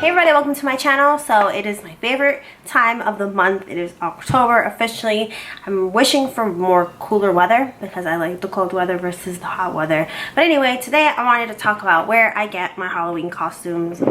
Hey everybody, welcome to my channel. So it is my favorite time of the month. It is October officially. I'm wishing for more cooler weather because I like the cold weather versus the hot weather. But anyway, today I wanted to talk about where I get my Halloween costumes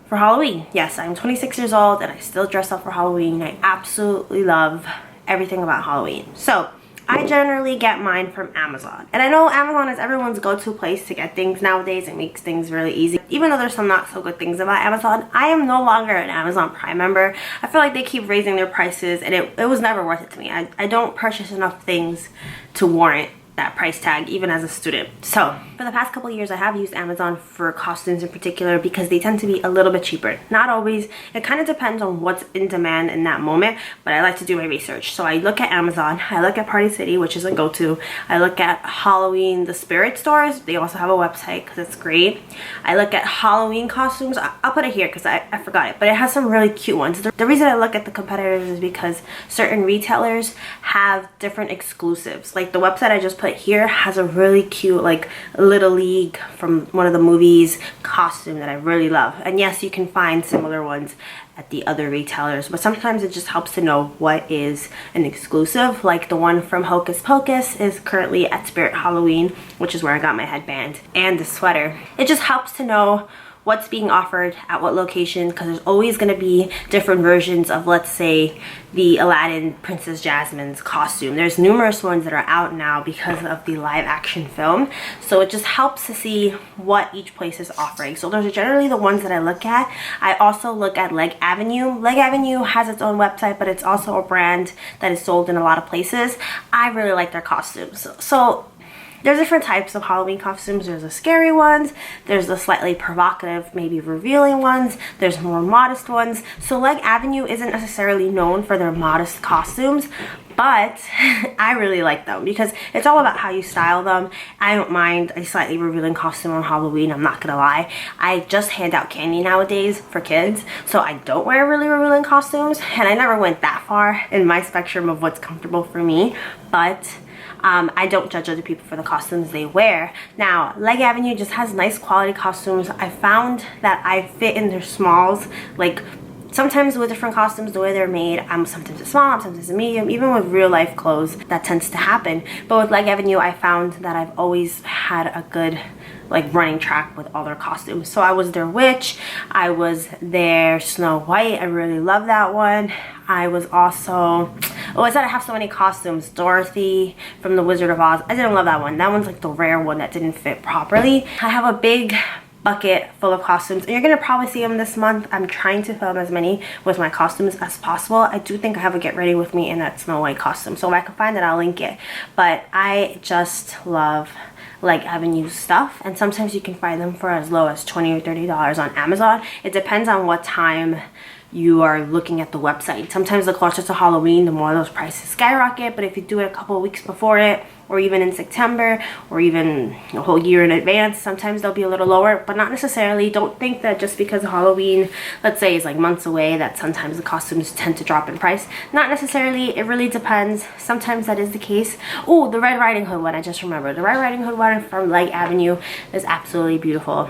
for Halloween. Yes, I'm 26 years old and I still dress up for Halloween. I absolutely love everything about Halloween. So I generally get mine from Amazon. And I know Amazon is everyone's go-to place to get things nowadays. It makes things really easy. Even though there's some not so good things about Amazon, I am no longer an Amazon Prime member. I feel like they keep raising their prices and it was never worth it to me. I don't purchase enough things to warrant that price tag even as a student. So for the past couple of years I have used Amazon for costumes in particular because they tend to be a little bit cheaper. Not always, it kind of depends on what's in demand in that moment, but I like to do my research. So I look at Amazon, I look at Party City, which is a go-to. I look at Halloween, the spirit stores, they also have a website because it's great. I look at Halloween costumes, I'll put it here because I forgot it, but it has some really cute ones. The reason I look at the competitors is because certain retailers have different exclusives. Like the website I just put here has a really cute like Little League from one of the movies costume that I really love. And yes, you can find similar ones at the other retailers, but sometimes it just helps to know what is an exclusive. Like the one from Hocus Pocus is currently at Spirit Halloween, which is where I got my headband and the sweater. It just helps to know what's being offered at what location, because there's always going to be different versions of, let's say, the Aladdin Princess Jasmine's costume. There's numerous ones that are out now because of the live action film, so it just helps to see what each place is offering. So those are generally the ones that I look at. I also look at Leg Avenue. Leg Avenue has its own website, but it's also a brand that is sold in a lot of places. I really like their costumes. So there's different types of Halloween costumes. There's the scary ones, there's the slightly provocative, maybe revealing ones, there's more modest ones. So Leg Avenue isn't necessarily known for their modest costumes, but I really like them because it's all about how you style them. I don't mind a slightly revealing costume on Halloween, I'm not gonna lie. I just hand out candy nowadays for kids, so I don't wear really revealing costumes, and I never went that far in my spectrum of what's comfortable for me, but I don't judge other people for the costumes they wear. Now, Leg Avenue just has nice quality costumes. I found that I fit in their smalls. Like, sometimes with different costumes, the way they're made, I'm sometimes a small, sometimes a medium. Even with real life clothes, that tends to happen. But with Leg Avenue, I found that I've always had a good running track with all their costumes. So I was their witch, I was their Snow White, I really love that one. I was also, oh, I said I have so many costumes. Dorothy from The Wizard of Oz, I didn't love that one. That one's like the rare one that didn't fit properly. I have a big bucket full of costumes and you're gonna probably see them this month. I'm trying to film as many with my costumes as possible. I do think I have a get ready with me in that Snow White costume, so if I can find it I'll link it. But I just love Leg Avenue stuff, and sometimes you can find them for as low as $20 or $30 on Amazon. It depends on what time you are looking at the website. Sometimes the closer to Halloween, the more those prices skyrocket, but if you do it a couple of weeks before it, or even in September, or even a whole year in advance, sometimes they'll be a little lower, but not necessarily. Don't think that just because Halloween, let's say, is like months away, that sometimes the costumes tend to drop in price. Not necessarily, it really depends. Sometimes that is the case. Oh, the Red Riding Hood one, I just remembered. The Red Riding Hood one from Leg Avenue is absolutely beautiful.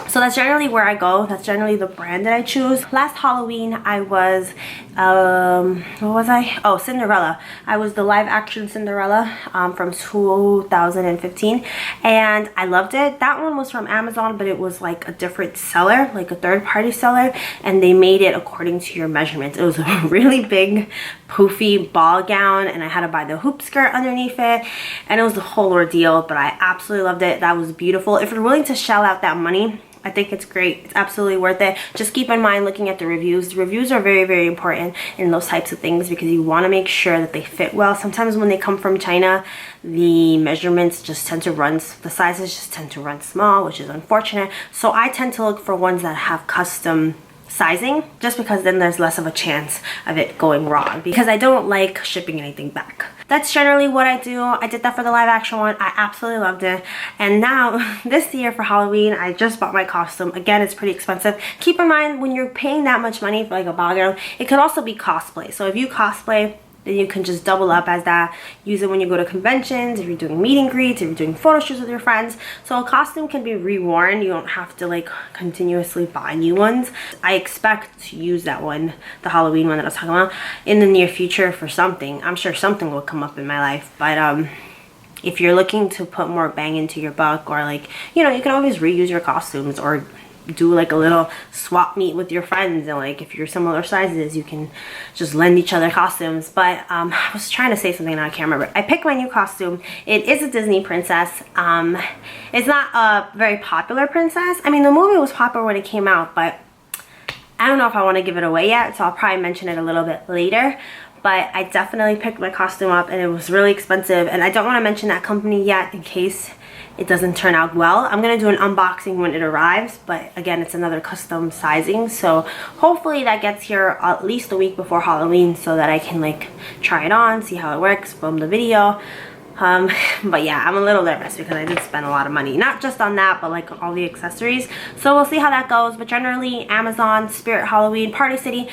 So that's generally where I go. That's generally the brand that I choose. Last Halloween, I was, what was I? Oh, Cinderella. I was the live action Cinderella from 2015, and I loved it. That one was from Amazon, but it was like a different seller, like a third-party seller, and they made it according to your measurements. It was a really big, poofy ball gown, and I had to buy the hoop skirt underneath it, and it was the whole ordeal, but I absolutely loved it. That was beautiful. If you're willing to shell out that money, I think it's great. It's absolutely worth it. Just keep in mind looking at the reviews. The reviews are very, very important in those types of things because you want to make sure that they fit well. Sometimes when they come from China, the measurements just tend to run, the sizes just tend to run small, which is unfortunate. So I tend to look for ones that have custom sizing, just because then there's less of a chance of it going wrong, because I don't like shipping anything back. That's generally what I do. I did that for the live action one. I absolutely loved it. And now this year for Halloween, I just bought my costume. Again, it's pretty expensive. Keep in mind when you're paying that much money for like a ball gown, it could also be cosplay. So if you cosplay, then you can just double up as that. Use it when you go to conventions, if you're doing meet and greets, if you're doing photo shoots with your friends. So a costume can be reworn. You don't have to like continuously buy new ones. I expect to use that one, the Halloween one that I was talking about, in the near future for something. I'm sure something will come up in my life, but if you're looking to put more bang into your buck, or like, you know, you can always reuse your costumes or do like a little swap meet with your friends, and like if you're similar sizes you can just lend each other costumes. But I was trying to say something and I can't remember. I picked my new costume. It is a Disney princess. It's not a very popular princess. I mean, the movie was popular when it came out, but I don't know if I want to give it away yet, so I'll probably mention it a little bit later. But I definitely picked my costume up and it was really expensive, and I don't want to mention that company yet in case it doesn't turn out well. I'm going to do an unboxing when it arrives, but again, it's another custom sizing, so hopefully that gets here at least a week before Halloween so that I can like try it on, see how it works, film the video. But yeah, I'm a little nervous because I did spend a lot of money, not just on that, but like all the accessories. So we'll see how that goes. But generally, Amazon, Spirit Halloween, Party City.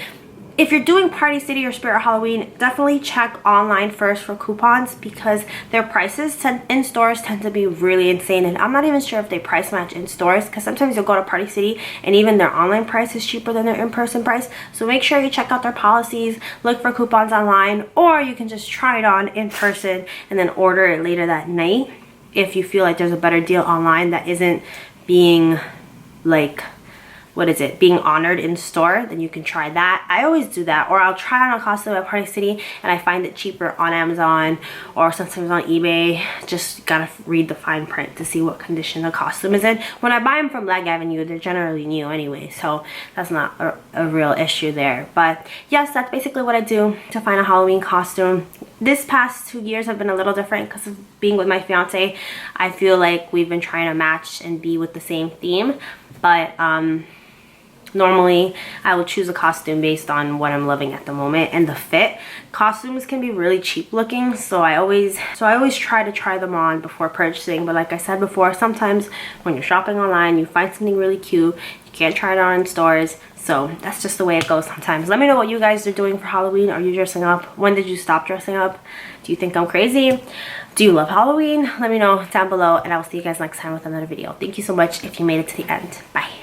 If you're doing Party City or Spirit Halloween, definitely check online first for coupons, because their prices in stores tend to be really insane. And I'm not even sure if they price match in stores, because sometimes you'll go to Party City and even their online price is cheaper than their in-person price. So make sure you check out their policies, look for coupons online, or you can just try it on in person and then order it later that night if you feel like there's a better deal online that isn't being like, being honored in store. Then you can try that. I always do that. Or I'll try on a costume at Party City and I find it cheaper on Amazon or sometimes on eBay. Just gotta read the fine print to see what condition the costume is in. When I buy them from Leg Avenue, they're generally new anyway, so that's not a real issue there. But yes, that's basically what I do to find a Halloween costume. This past 2 years have been a little different because of being with my fiance. I feel like we've been trying to match and be with the same theme, but normally I will choose a costume based on what I'm loving at the moment and the fit. Costumes can be really cheap looking, so I always try to try them on before purchasing. But like I said before, sometimes when you're shopping online you find something really cute, you can't try it on in stores, so that's just the way it goes sometimes. Let me know what you guys are doing for Halloween. Are you dressing up? When did you stop dressing up? Do you think I'm crazy? Do you love Halloween? Let me know down below, and I will see you guys next time with another video. Thank you so much if you made it to the end. Bye.